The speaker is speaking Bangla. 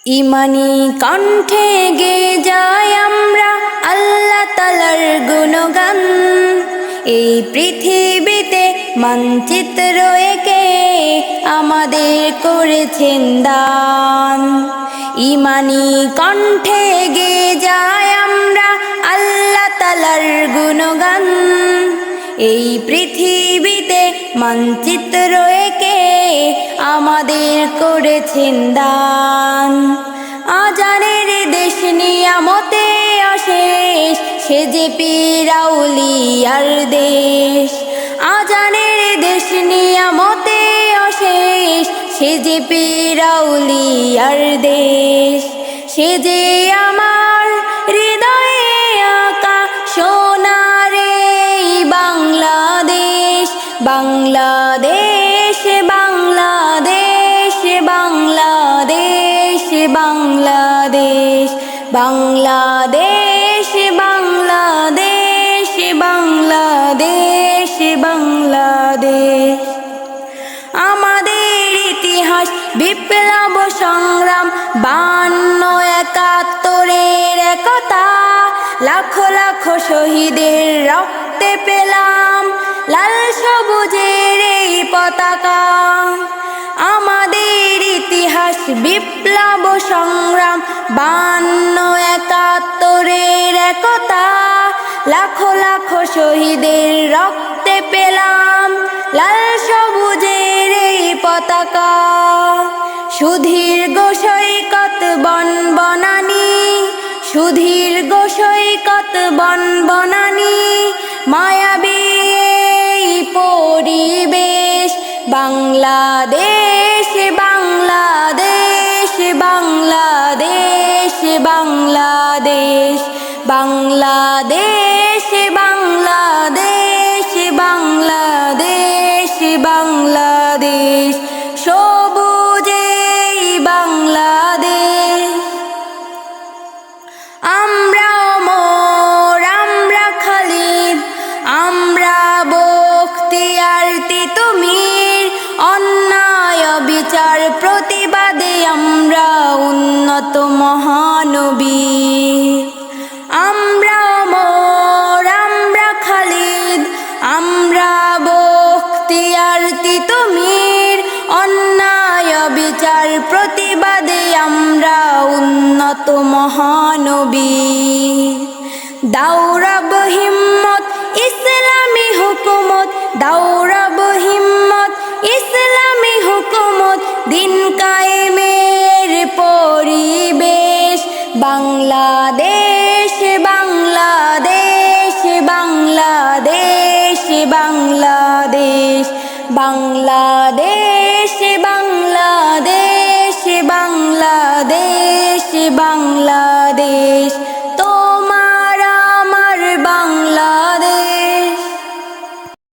ইমানি কণ্ঠে গে যাই আমরা আল্লাহ তাআলার গুণগান। এই পৃথিবীতে মানচিত্র এঁকে আমাদের করেছেন দান। ইমানি কণ্ঠে গে যাই আমরা আল্লাহ তাআলার গুণগান। এই পৃথিবীতে মানচিত্র এঁকে আমাদের করেছেন দান। আজানের দেশ নিয়ামতে অশেষ, সে যে পীর আউলিয়ার দেশ। আজানের দেশ নিয়ামতে অশেষ, সে যে পীর আউলিয়ার দেশ। সে যে আমার হৃদয়ে আঁকা সোনার এই বাংলাদেশ। বাংলাদেশ বাংলাদেশ বাংলাদেশ বাংলাদেশ বাংলাদেশ বাংলাদেশ বাংলাদেশ বাংলাদেশ। আমাদের ইতিহাস বিপ্লব সংগ্রাম 52-71-এর একতা। লাখো লাখো শহীদের রক্তে পেলাম লাল সবুজের এই পতাকা। আমাদের ইতিহাস বিপ্লব সংগ্রাম 52-71-এর একতা। লাখো লাখো শহীদের রক্তে পেলাম লাল সবুজের এই পতাকা। সুদীর্ঘ সৈকত বন বনানী, সুদীর্ঘ সৈকত বন বনানী, মায়াবী এই পরিবেশ। বাংলাদেশ বাংলাদেশ বাংলাদেশ বাংলাদেশ বাংলাদেশ বাংলাদেশ বাংলাদেশ বাংলাদেশ সবুজে বাংলাদেশ। আমরা ওমর, আমরা খালিদ, আমরা বখতিয়ার তিতুমীর। অন্যায় বিচার প্রতিবাদে আমরা উন্নত মহানবী। আমরা ওমর, আমরা খালিদ, আমরা বখতিয়ার তিতুমীর। অন্যায় বিচার প্রতিবাদে আমরা উন্নত মহানবী। দাওরাব হিম্মত ইসলামী হুকুমত, দাওরাব হিম্মত ইসলামী হুকুমত। দিন কায়েমের পরিবেশ। বাংলাদেশ বাংলাদেশ বাংলাদেশ বাংলাদেশ বাংলাদেশ বাংলাদেশ বাংলাদেশ বাংলাদেশ।